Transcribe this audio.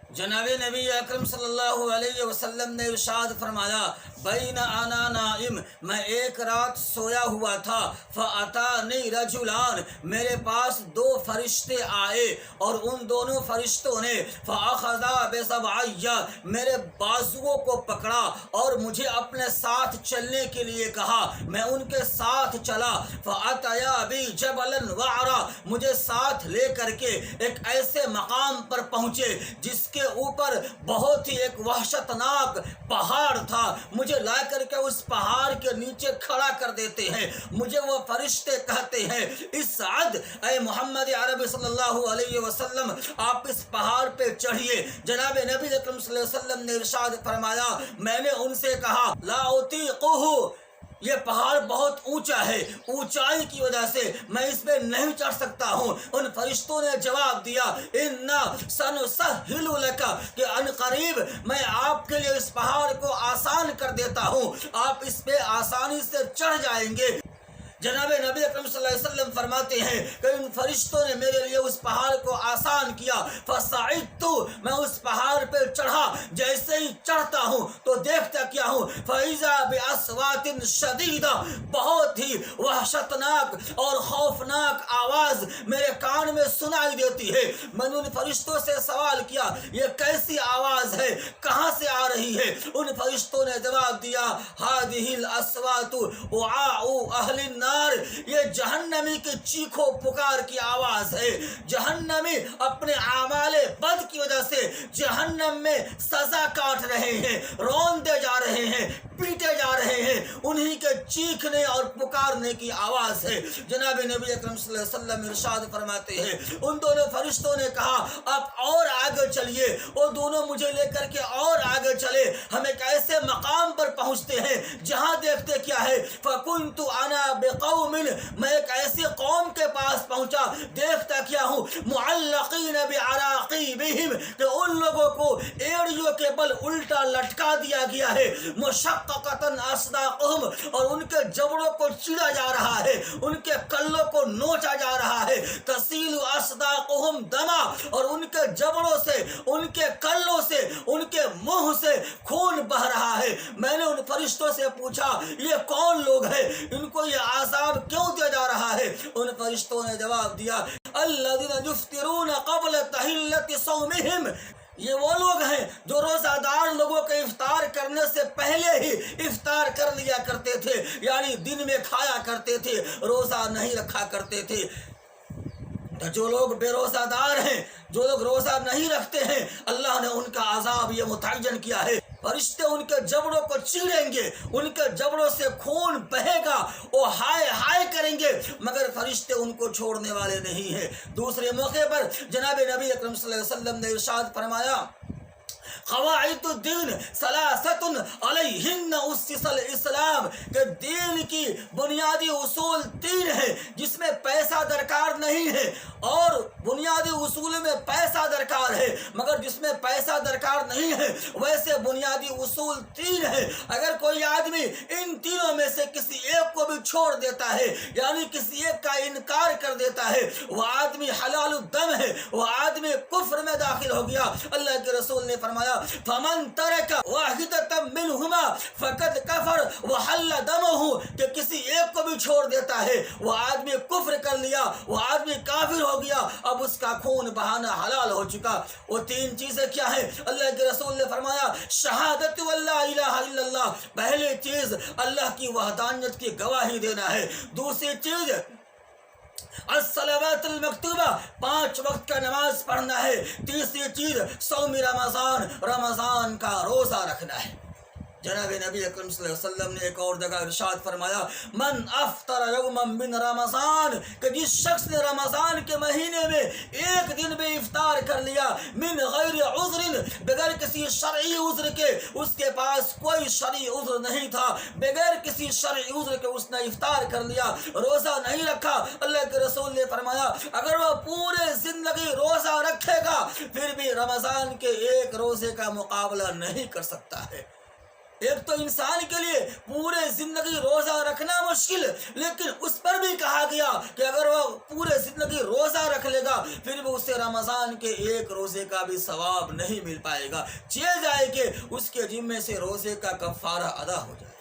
جناب نبی اکرم صلی اللہ علیہ وسلم نے ارشاد فرمایا، بین انا نائم، میں ایک رات سویا ہوا تھا، فاتانی رجلان، میرے پاس دو فرشتے آئے اور ان دونوں فرشتوں نے فاخذا بسبعی، میرے بازوؤں کو پکڑا اور مجھے اپنے ساتھ چلنے کے لیے کہا، میں ان کے ساتھ چلا، فاتیا بی جبلا وعرا، مجھے ساتھ لے کر کے ایک ایسے مقام پر پہنچے جس کے اوپر بہت ہی ایک وحشتناک پہاڑ تھا، مجھے لا کر کے اس پہاڑ کے نیچے کھڑا کر دیتے ہیں، مجھے وہ فرشتے کہتے ہیں، اسعد اے محمد عربی صلی اللہ علیہ وسلم، آپ اس پہاڑ پہ چڑھیے۔ جناب نبی اکرم صلی اللہ علیہ وسلم نے ارشاد فرمایا، میں نے ان سے کہا لا اطیقہ، یہ پہاڑ بہت اونچا ہے، اونچائی کی وجہ سے میں اس پہ نہیں چڑھ سکتا ہوں۔ ان فرشتوں نے جواب دیا، انا سنسہل لک، کہ ان قریب میں آپ کے لیے اس پہاڑ کو آسان کر دیتا ہوں، آپ اس پہ آسانی سے چڑھ جائیں گے۔ جناب نبی اکرم صلی اللہ علیہ وسلم فرماتے ہیں کہ ان فرشتوں نے میرے لیے اس پہاڑ کو آسان کیا، فصعدت، میں اس پہاڑ پہ چڑھا، جیسے ہی چڑھتا ہوں تو دیکھتا کیا ہوں، فاذا باصوات شدیدہ، بہت ہی وحشتناک اور خوفناک آواز میرے کان میں سنائی دیتی ہے۔ میں نے ان فرشتوں سے سوال کیا، یہ کیسی آواز ہے، کہاں سے آ رہی ہے؟ ان فرشتوں نے جواب دیا، هذه الاصوات وعاء اہل النار، یہ جہنمی کی چیخو پکار کی آواز ہے۔ جہنمی اپنے اعمال بد کی وجہ سے جہنم میں سزا کاٹ رہے ہیں، روندے جا رہے ہیں، پیٹے جا رہے ہیں، انہی کے چیخنے اور پکارنے کی آواز ہے۔ جناب نبی اکرم صلی اللہ علیہ وسلم ارشاد فرماتے ہیں، ان دونوں فرشتوں نے کہا آپ اور آگے چلیے، وہ دونوں مجھے لے کر کے اور آگے چلے، ہم ایک ایسے مقام پر پہنچتے ہیں جہاں دیکھتے کیا ہے، فَكُنْتُ أَنَا بِقَوْمٍ، میں ایک ایسی قوم کے پاس پہنچا، دیکھتا کیا ہوں، مُعَلَّقِينَ بِعَرَاقِيبِهِمْ، کہ ان لوگوں کو ایڑیوں کے بل الٹا لٹکا دیا گیا ہے، مُشَقَّقَةً أَصْدَاقُهُمْ، اور ان کے جبڑوں کو چیرا جا رہا ہے، ان کے کلوں کو نوچا جا رہا ہے، تَسِيلُ أَصْدَاقُهُمْ دَمًا، اور ان کے جبڑوں سے، ان کے کلوں سے، ان کے منہ سے خون بہ رہا ہے۔ میں نے ان فرشتوں سے پوچھا یہ کون لوگ ہیں، ان کو یہ عذاب کیوں دیا جا رہا ہے؟ ان فرشتوں نے جواب دیا، الذین یفطرون قبل تحلۃ صومہم، یہ وہ لوگ ہیں جو روزہ دار لوگوں کے افطار کرنے سے پہلے ہی افطار کر لیا کرتے تھے، یعنی دن میں کھایا کرتے تھے، روزہ نہیں رکھا کرتے تھے۔ جو لوگ بے روزہ دار ہیں، جو لوگ روزہ نہیں رکھتے ہیں، اللہ نے ان کا عذاب یہ متعین کیا ہے، فرشتے ان کے جبڑوں کو چیریں گے، ان کے جبڑوں سے خون بہے گا، وہ ہائے ہائے کریں گے، مگر فرشتے ان کو چھوڑنے والے نہیں ہیں۔ دوسرے موقع پر جناب نبی اکرم صلی اللہ علیہ وسلم نے ارشاد فرمایا، قواعد الدین ثلاثۃ علیہن اسس الاسلام، کہ دین کی بنیادی اصول تین ہیں جس میں پیسہ درکار نہیں ہے، اور بنیادی اصول میں پیسہ درکار ہے، مگر جس میں پیسہ درکار نہیں ہے ویسے بنیادی اصول تین ہیں۔ اگر کوئی آدمی ان تینوں میں سے کسی ایک کو بھی چھوڑ دیتا ہے، یعنی کسی ایک کا انکار کر دیتا ہے، وہ آدمی حلال الدم ہے، وہ آدمی کفر میں داخل ہو گیا۔ اللہ کے رسول نے فرمایا، فمن ترک واحدۃ منہما فقد کفر وحل دمہ، کہ کسی ایک کو بھی چھوڑ دیتا ہے وہ آدمی کفر کر لیا، وہ آدمی کافر ہو گیا، اب اس کا خون بہانا حلال ہو چکا۔ وہ تین چیزیں کیا ہیں؟ اللہ کے رسول نے فرمایا، شہادت واللہ الہ الا اللہ، پہلی چیز اللہ کی وحدانیت کی گواہی دینا ہے، دوسری چیز الصلوات المکتوبہ، 5 وقت کا نماز پڑھنا ہے، تیسری چیز صوم رمضان، رمضان کا روزہ رکھنا ہے۔ جناب نبی اکرم صلی اللہ علیہ وسلم نے ایک اور جگہ ارشاد فرمایا، من افطر یوما من رمضان، کہ جس شخص نے رمضان کے مہینے میں ایک دن بھی افطار کر لیا، من غیر عذر، بغیر کسی شرعی عذر کے، اس کے پاس کوئی شرعی عذر نہیں تھا، بغیر کسی شرعی عذر کے اس نے افطار کر لیا، روزہ نہیں رکھا، اللہ کے رسول نے فرمایا اگر وہ پورے زندگی روزہ رکھے گا پھر بھی رمضان کے ایک روزے کا مقابلہ نہیں کر سکتا ہے۔ ایک تو انسان کے لیے پورے زندگی روزہ رکھنا مشکل، لیکن اس پر بھی کہا گیا کہ اگر وہ پورے زندگی روزہ رکھ لے گا پھر بھی اسے رمضان کے ایک روزے کا بھی ثواب نہیں مل پائے گا، چاہے جائے کہ اس کے ذمے سے روزے کا کفارہ ادا ہو جائے۔